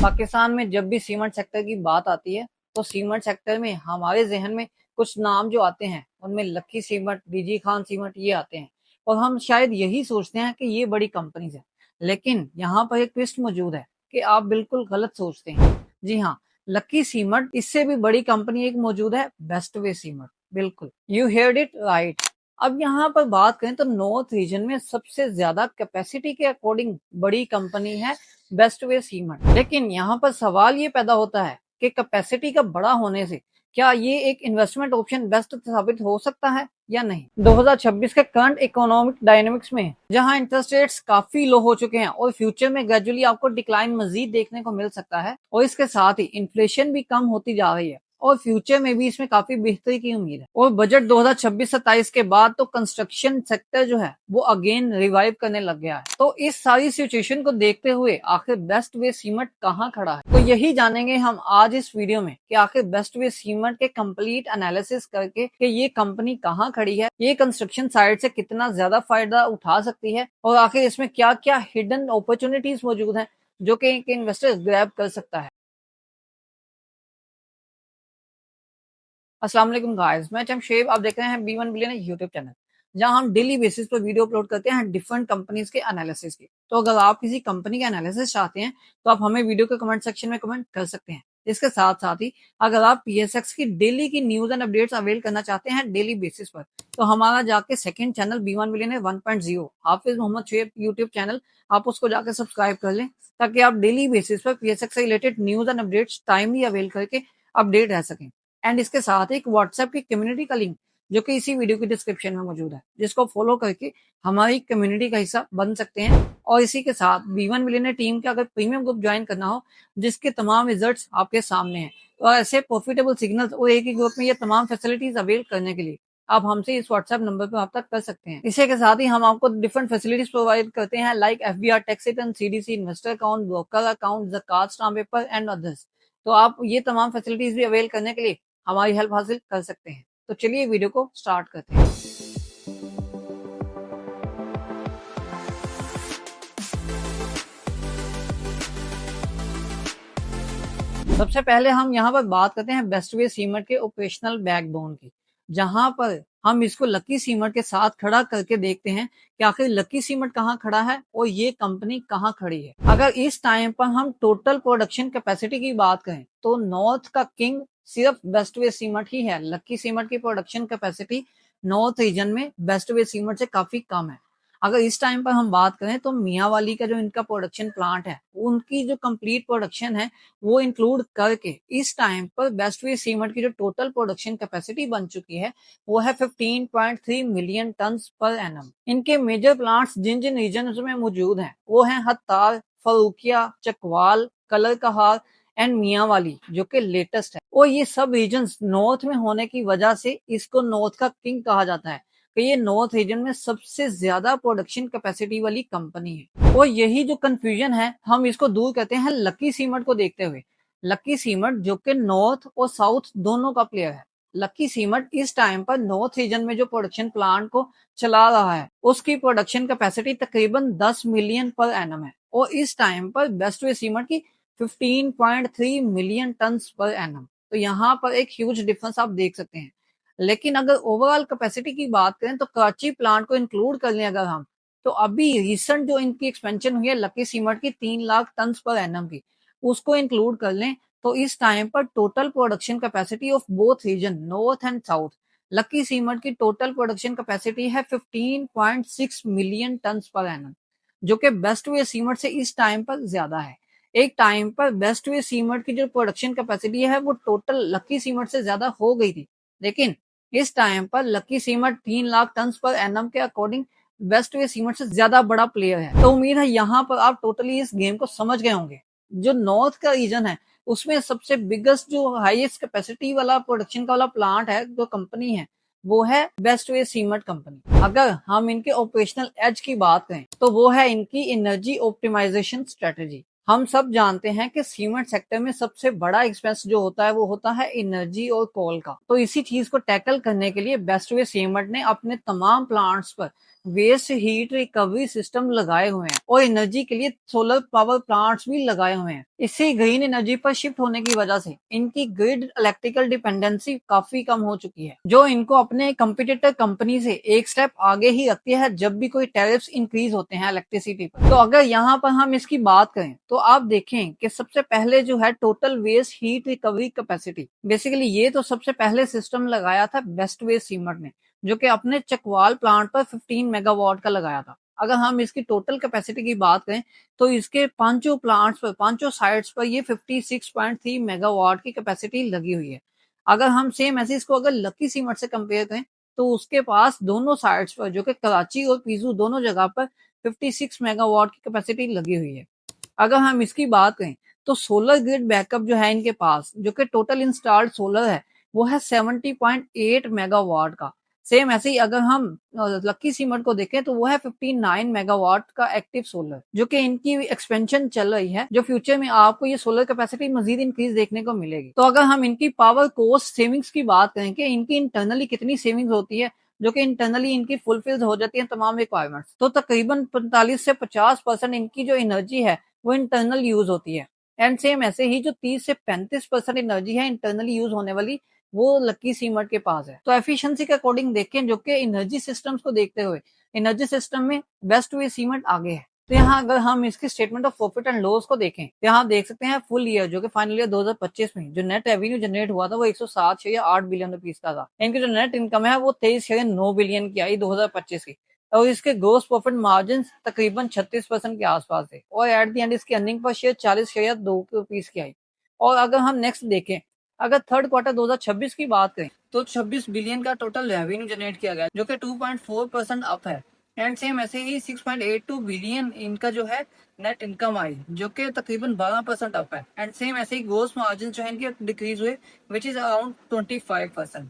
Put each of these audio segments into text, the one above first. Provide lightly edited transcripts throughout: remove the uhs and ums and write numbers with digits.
पाकिस्तान में जब भी सीमेंट सेक्टर की बात आती है तो सीमेंट सेक्टर में हमारे जहन में कुछ नाम जो आते हैं उनमें लक्की सीमेंट, डीजी खान सीमेंट ये आते हैं और हम शायद यही सोचते हैं कि ये बड़ी कंपनीज है। लेकिन यहाँ पर एक ट्विस्ट मौजूद है कि आप बिल्कुल गलत सोचते हैं। जी हाँ, लक्की सीमेंट इससे भी बड़ी कंपनी एक मौजूद है, बेस्ट वे सीमेंट। बिल्कुल, यू हेard इट राइट। अब यहाँ पर बात करें तो नॉर्थ रीजन में सबसे ज्यादा कैपेसिटी के अकॉर्डिंग बड़ी कंपनी है बेस्ट वे सीमेंट। लेकिन यहाँ पर सवाल ये पैदा होता है कि कैपेसिटी का बड़ा होने से क्या ये एक इन्वेस्टमेंट ऑप्शन बेस्ट साबित हो सकता है या नहीं। 2026 के करंट इकोनॉमिक डायनेमिक्स में जहां इंटरेस्ट रेट्स काफी लो हो चुके हैं और फ्यूचर में ग्रेजुअली आपको डिक्लाइन मजीद देखने को मिल सकता है और इसके साथ ही इन्फ्लेशन भी कम होती जा रही है और फ्यूचर में भी इसमें काफी बेहतरी की उम्मीद है। और बजट 2026-27 के बाद तो कंस्ट्रक्शन सेक्टर जो है वो अगेन रिवाइव करने लग गया है। तो इस सारी सिचुएशन को देखते हुए आखिर बेस्ट वे सीमेंट कहाँ खड़ा है, तो यही जानेंगे हम आज इस वीडियो में कि आखिर बेस्ट वे सीमेंट के कंप्लीट एनालिसिस करके कि ये कंपनी कहाँ खड़ी है, ये कंस्ट्रक्शन साइड से कितना ज्यादा फायदा उठा सकती है और आखिर इसमें क्या क्या हिडन अपॉर्चुनिटीज मौजूद है जो कि एक इन्वेस्टर ग्रैब कर सकता है। अस्सलाम वालेकुम गाइस, मैं शमशेब, आप देख रहे हैं B one billion YouTube channel जहां हम डेली बेसिस पर वीडियो अपलोड करते हैं डिफरेंट कंपनीज के एनालिसिस की। तो अगर आप किसी कंपनी का एनालिसिस चाहते हैं तो आप हमें वीडियो के कमेंट सेक्शन में कमेंट कर सकते हैं। इसके साथ साथ ही अगर आप पीएसएक्स की डेली की न्यूज एंड अपडेट्स अवेल करना चाहते हैं डेली बेसिस पर तो हमारा जाके second channel B one billion 1.0 Hafiz Mohammad Shoaib YouTube channel, आप उसको जाकर सब्सक्राइब कर लें ताकि आप डेली बेसिस पर पीएसएक्स से related news and updates timely avail करके अपडेट रह सकें। एंड इसके साथ एक व्हाट्सएप की कम्युनिटी का लिंक जो कि इसी वीडियो की डिस्क्रिप्शन में मौजूद है, जिसको फॉलो करके हमारी कम्युनिटी का हिस्सा बन सकते हैं। और इसी के साथ बी1 मिलियनर टीम के अगर प्रीमियम ग्रुप ज्वाइन करना हो जिसके तमाम रिजल्ट्स आपके सामने हैं और ऐसे प्रॉफिटेबल सिग्नल्स और एक ही ग्रुप में ये तमाम फैसिलिटीज अवेल करने के लिए आप हमसे इस व्हाट्सएप नंबर पर रब्ता कर सकते हैं। इसी के साथ ही हम आपको डिफरेंट फैसिलिटीज प्रोवाइड करते हैं like FBR tax return, CDC investor account, broker account, ज़कात स्टाम्प पेपर एंड अदर्स। तो आप ये तमाम फैसिलिटीज भी अवेल करने के लिए हमारी हेल्प हासिल कर सकते हैं। तो चलिए वीडियो को स्टार्ट करते हैं। सबसे पहले हम यहाँ पर बात करते हैं बेस्ट वे सीमेंट के ऑपरेशनल बैकबोन की, जहां पर हम इसको लकी सीमेंट के साथ खड़ा करके देखते हैं कि आखिर लकी सीमेंट कहाँ खड़ा है और ये कंपनी कहाँ खड़ी है। अगर इस टाइम पर हम टोटल प्रोडक्शन कैपेसिटी की बात करें तो नॉर्थ का किंग सिर्फ बेस्ट वे सीमेंट ही है। लकी सीमेंट की प्रोडक्शन कैपेसिटी नॉर्थ रीजन में बेस्ट वे सीमेंट से काफी कम है। अगर इस टाइम पर हम बात करें तो मियावाली का जो इनका प्रोडक्शन प्लांट है उनकी जो कंप्लीट प्रोडक्शन है वो इंक्लूड करके इस टाइम पर बेस्ट वे सीमेंट की जो टोटल प्रोडक्शन कैपेसिटी बन चुकी है वो है 15.3 मिलियन टन पर एनम। इनके मेजर प्लांट्स जिन जिन रीजन में मौजूद हैं वो हैं हत्तार, फरूकिया, चकवाल, कलर कहार एंड मियावाली जो कि लेटेस्ट है। और ये सब रीजन्स नॉर्थ में होने की वजह से इसको नॉर्थ का किंग कहा जाता है कि ये नॉर्थ रीजन में सबसे ज्यादा प्रोडक्शन कैपेसिटी वाली कंपनी है। और यही जो कंफ्यूजन है हम इसको दूर करते हैं लकी सीमेंट को देखते हुए। लकी सीमेंट जो कि नॉर्थ और साउथ दोनों का प्लेयर है। लकी सीमेंट इस टाइम पर नॉर्थ रीजन में जो प्रोडक्शन प्लांट को चला रहा है उसकी प्रोडक्शन कैपेसिटी तकरीबन 10 मिलियन पर एनम है और इस टाइम पर बेस्ट वे सीमेंट की 15.3 मिलियन टन पर एनम। तो यहाँ पर एक ह्यूज डिफरेंस आप देख सकते हैं। लेकिन अगर ओवरऑल कैपेसिटी की बात करें तो कराची प्लांट को इंक्लूड कर लें अगर हम, तो अभी रिसेंट जो इनकी एक्सपेंशन हुई है लकी सीमेंट की 3 लाख टन पर एनम की, उसको इंक्लूड कर लें तो इस टाइम पर total production capacity of both region north and south Lucky Cement की टोटल प्रोडक्शन कैपेसिटी है 15.6 मिलियन टन पर एनम, जो कि बेस्ट वे सीमेंट से इस टाइम पर ज्यादा है। एक टाइम पर बेस्ट वे सीमेंट की जो प्रोडक्शन कैपेसिटी है वो टोटल लकी सीमेंट से ज्यादा हो गई थी, लेकिन इस टाइम पर लकी सीमेंट 3 लाख टन पर एनम के अकॉर्डिंग बेस्ट वे सीमेंट से ज्यादा बड़ा प्लेयर है। तो उम्मीद है यहाँ पर आप टोटली इस गेम को समझ गए होंगे। जो नॉर्थ का रीजन है उसमें सबसे बिगेस्ट जो हाईएस्ट कैपेसिटी वाला प्रोडक्शन का वाला प्लांट है जो कंपनी है वो है बेस्ट वे सीमेंट कंपनी। अगर हम इनके ऑपरेशनल एज की बात करें तो वो है इनकी एनर्जी ऑप्टिमाइजेशन स्ट्रेटेजी। हम सब जानते हैं कि सीमेंट सेक्टर में सबसे बड़ा एक्सपेंस जो होता है वो होता है एनर्जी और कोल का। तो इसी चीज को टैकल करने के लिए बेस्ट वे सीमेंट ने अपने तमाम प्लांट्स पर वेस्ट हीट रिकवरी सिस्टम लगाए हुए हैं और एनर्जी के लिए सोलर पावर प्लांट्स भी लगाए हुए हैं। इससे ग्रीन एनर्जी पर शिफ्ट होने की वजह से इनकी ग्रिड इलेक्ट्रिकल डिपेंडेंसी काफी कम हो चुकी है, जो इनको अपने कंपटीटर कंपनी से एक स्टेप आगे ही रखती है जब भी कोई टैरिफ्स इंक्रीज होते हैं इलेक्ट्रिसिटी पर। तो अगर यहाँ पर हम इसकी बात करें तो आप देखें कि सबसे पहले जो है total waste heat recovery capacity, basically ये तो सबसे पहले सिस्टम लगाया था बेस्ट वेस्ट सीमेंट ने, जो कि अपने चकवाल प्लांट पर 15 मेगावाट का लगाया था। अगर हम इसकी टोटल कैपेसिटी की बात करें तो इसके पांचों प्लांट्स पर, पांचों साइट्स पर ये 56.3 मेगावाट की कैपेसिटी लगी हुई है। अगर हम सेम ऐसे इसको अगर लकी सीमेंट से कंपेयर करें तो उसके पास दोनों साइट्स पर, जो कि कराची और पीजू दोनों जगह पर 56 मेगावाट की कैपेसिटी लगी हुई है। अगर हम इसकी बात करें तो सोलर ग्रिड बैकअप जो है इनके पास, जो कि टोटल इंस्टॉल्ड सोलर है वो है 70.8 मेगावाट का। सेम ऐसे ही अगर हम लक्की सीमेंट को देखें तो वो है 59 मेगावाट का एक्टिव सोलर, जो कि इनकी एक्सपेंशन चल रही है, जो फ्यूचर में आपको ये सोलर कैपेसिटी मजीद इंक्रीज देखने को मिलेगी। तो अगर हम इनकी पावर कोस्ट सेविंग्स की बात करें कि इनकी इंटरनली कितनी सेविंग्स होती है, जो कि इंटरनली इनकी फुलफिल हो जाती है तमाम रिक्वायरमेंट्स, तो तकरीबन 45 से 50% इनकी जो एनर्जी है वो इंटरनल यूज होती है। एंड सेम ऐसे ही जो 30 से 35% एनर्जी है इंटरनली यूज होने वाली, वो लकी सीमेंट के पास है। तो एफिशिएंसी के अकॉर्डिंग देखें, जो कि एनर्जी सिस्टम्स को देखते हुए एनर्जी सिस्टम में बेस्ट वे सीमेंट आगे है। तो यहाँ अगर हम इसकी statement of profit and loss को देखें तो यहाँ देख सकते हैं फुल ईयर, जो कि फाइनल ईयर 2025 में जो नेट रेवेन्यू जनरेट हुआ था वो 107.8 बिलियन रुपीस का था। इनकी जो नेट इनकम है वो 23.9 बिलियन की आई 2025 की, और इसके ग्रोस प्रॉफिट मार्जिन तकरीबन 36% के आसपास थे, और एट द एंड इसकी अर्निंग पर शेयर 40.2 रुपीस की आई। और अगर हम नेक्स्ट देखें, अगर थर्ड क्वार्टर 2026 की बात करें तो 26 बिलियन का टोटल रेवेन्यू जनरेट किया गया, जो कि 2.4% अप है। एंड सेम ऐसे ही 6.82 बिलियन इनका जो है नेट इनकम आई, जो कि तकरीबन 12% अप है। एंड सेम ऐसे ही ग्रोस मार्जिन जो है इनके डिक्रीज हुए, विच इज अराउंड 25%।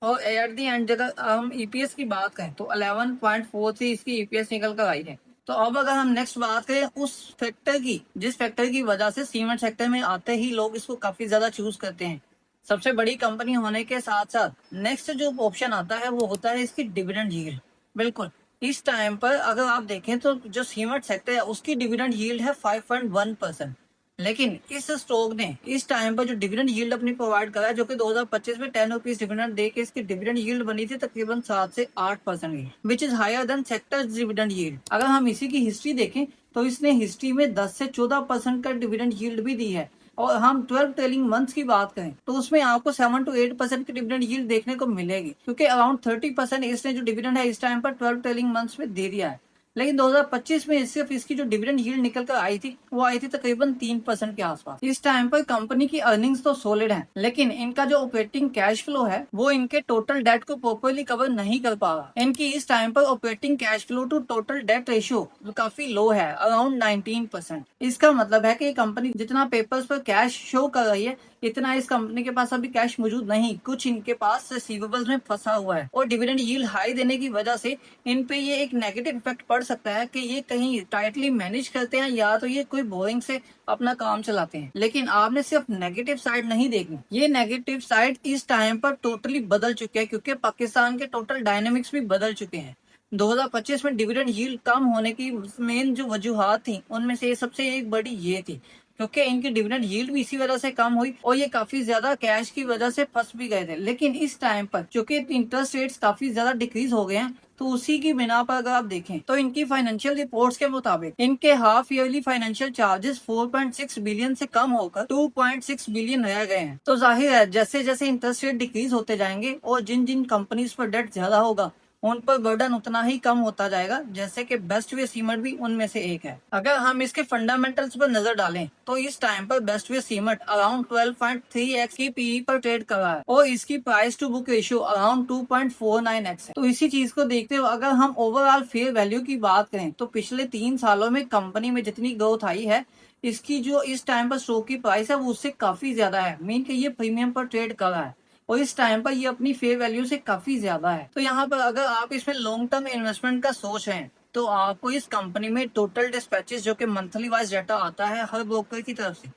और एट दी एंड अगर हम ईपीएस की बात करें तो 11.43 इसकी ईपीएस निकल कर आई है। तो अब अगर हम नेक्स्ट बात करें उस फैक्टर की, जिस फैक्टर की वजह से सीमेंट सेक्टर में आते ही लोग इसको काफी ज्यादा चूज करते हैं, सबसे बड़ी कंपनी होने के साथ साथ नेक्स्ट जो ऑप्शन आता है वो होता है इसकी डिविडेंड यील्ड। बिल्कुल, इस टाइम पर अगर आप देखें तो जो सीमेंट सेक्टर है उसकी डिविडेंड यील्ड है 5.1%, लेकिन इस स्टॉक ने इस टाइम पर जो डिविडेंड यील्ड अपनी प्रोवाइड करा है, जो कि 2025 में 10 रुपीज डिविडेंड दे के इसकी डिविडेंड यील्ड बनी थी तकरीबन 7 से 8% की, which is higher than sector dividend yield. अगर हम इसी की हिस्ट्री देखें तो इसने हिस्ट्री में 10 से 14% का डिविडेंड यील्ड भी दी है। और हम 12 ट्रेलिंग मंथ्स की बात करें तो उसमें आपको 7 to 8% की डिविडेंड यील्ड देखने को मिलेगी, क्योंकि अराउंड 30% इसने जो डिविडेंड है इस टाइम पर 12 ट्रेलिंग मंथ्स में दे दिया है। लेकिन 2025 में सिर्फ इसकी जो डिविडेंड यील्ड निकल कर आई थी वो आई थी तकरीबन 3% के आसपास। इस टाइम पर कंपनी की अर्निंग्स तो सॉलिड है, लेकिन इनका जो ऑपरेटिंग कैश फ्लो है वो इनके टोटल डेट को प्रॉपरली कवर नहीं कर पा रहा। इनकी इस टाइम पर operating cash flow to total debt ratio काफी लो है, अराउंड 19%। इसका मतलब है कि कंपनी जितना पेपर्स पर कैश शो कर रही है इतना इस कंपनी के पास अभी कैश मौजूद नहीं, कुछ इनके पास रिसीवेबल्स में फंसा हुआ है। और डिविडेंड यील्ड हाई देने की वजह से इन पे ये एक नेगेटिव इफेक्ट पड़ सकता है कि ये कहीं टाइटली मैनेज करते हैं या तो ये कोई बोरिंग से अपना काम चलाते हैं। लेकिन आपने सिर्फ नेगेटिव साइड नहीं देखनी, ये नेगेटिव साइड इस टाइम पर टोटली बदल चुके हैं, क्योंकि पाकिस्तान के टोटल डायनेमिक्स भी बदल चुके हैं। 2025 में डिविडेंड यील्ड कम होने की मेन जो वजूहात थी उनमें से सबसे एक बड़ी ये थी, क्योंकि इनकी डिविडेंड यील्ड भी इसी वजह से कम हुई और ये काफी ज्यादा कैश की वजह से फंस भी गए थे। लेकिन इस टाइम पर चूंकि इंटरेस्ट रेट्स काफी ज्यादा डिक्रीज हो गए हैं, तो उसी की बिना पर अगर आप देखें तो इनकी फाइनेंशियल रिपोर्ट्स के मुताबिक इनके half yearly financial charges 4.6 billion से कम होकर 2.6 बिलियन रह गए हैं। तो जाहिर है जैसे जैसे इंटरेस्ट रेट डिक्रीज होते जाएंगे और जिन जिन कंपनीज पर डेट ज्यादा होगा उन पर बर्डन उतना ही कम होता जाएगा, जैसे कि बेस्ट वे सीमेंट भी उनमें से एक है। अगर हम इसके फंडामेंटल्स पर नजर डालें तो इस टाइम पर best way cement around 12.3x की पीई पर ट्रेड कर रहा है और इसकी price to book ratio around 2.49x है। तो इसी चीज को देखते हुए अगर हम ओवरऑल फेयर वैल्यू की बात करें तो पिछले 3 सालों में कंपनी में जितनी ग्रोथ आई है, इसकी जो इस टाइम पर स्टॉक की प्राइस है वो उससे काफी ज्यादा है। मीन कि ये प्रीमियम पर ट्रेड कर रहा है और इस टाइम पर ये अपनी फेयर वैल्यू से काफी ज्यादा है। तो यहाँ पर अगर आप इसमें लॉन्ग टर्म इन्वेस्टमेंट का सोच है तो आपको इस कंपनी में टोटल डिस्पैचेस जो कि मंथली वाइज डाटा आता है हर ब्रोकर की तरफ से,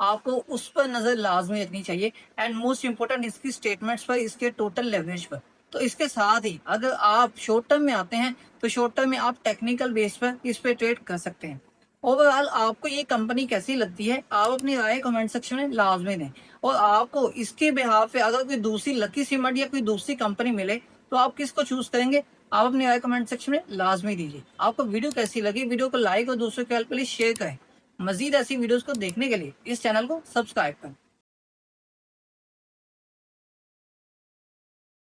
आपको उस पर नजर लाजमी रखनी चाहिए। एंड मोस्ट इंपोर्टेंट इसकी स्टेटमेंट्स पर, इसके टोटल लेवरेज पर। तो इसके साथ ही अगर आप शॉर्ट टर्म में आते हैं तो शॉर्ट टर्म में आप टेक्निकल बेस पर इस पे ट्रेड कर सकते हैं। ओवरऑल आपको ये कंपनी कैसी लगती है, आप अपनी राय कमेंट सेक्शन में लाजमी दें। और आपको इसके बिहाफ पे अगर कोई दूसरी लकी सीमेंट या कोई दूसरी कंपनी मिले तो आप किसको चूज करेंगे, आप अपनी राय कमेंट सेक्शन में लाजमी दीजिए। आपको वीडियो कैसी लगी, वीडियो को लाइक और दूसरों के हेल्प के लिए शेयर करें। मजीद ऐसी वीडियोस को देखने के लिए इस चैनल को सब्सक्राइब करें।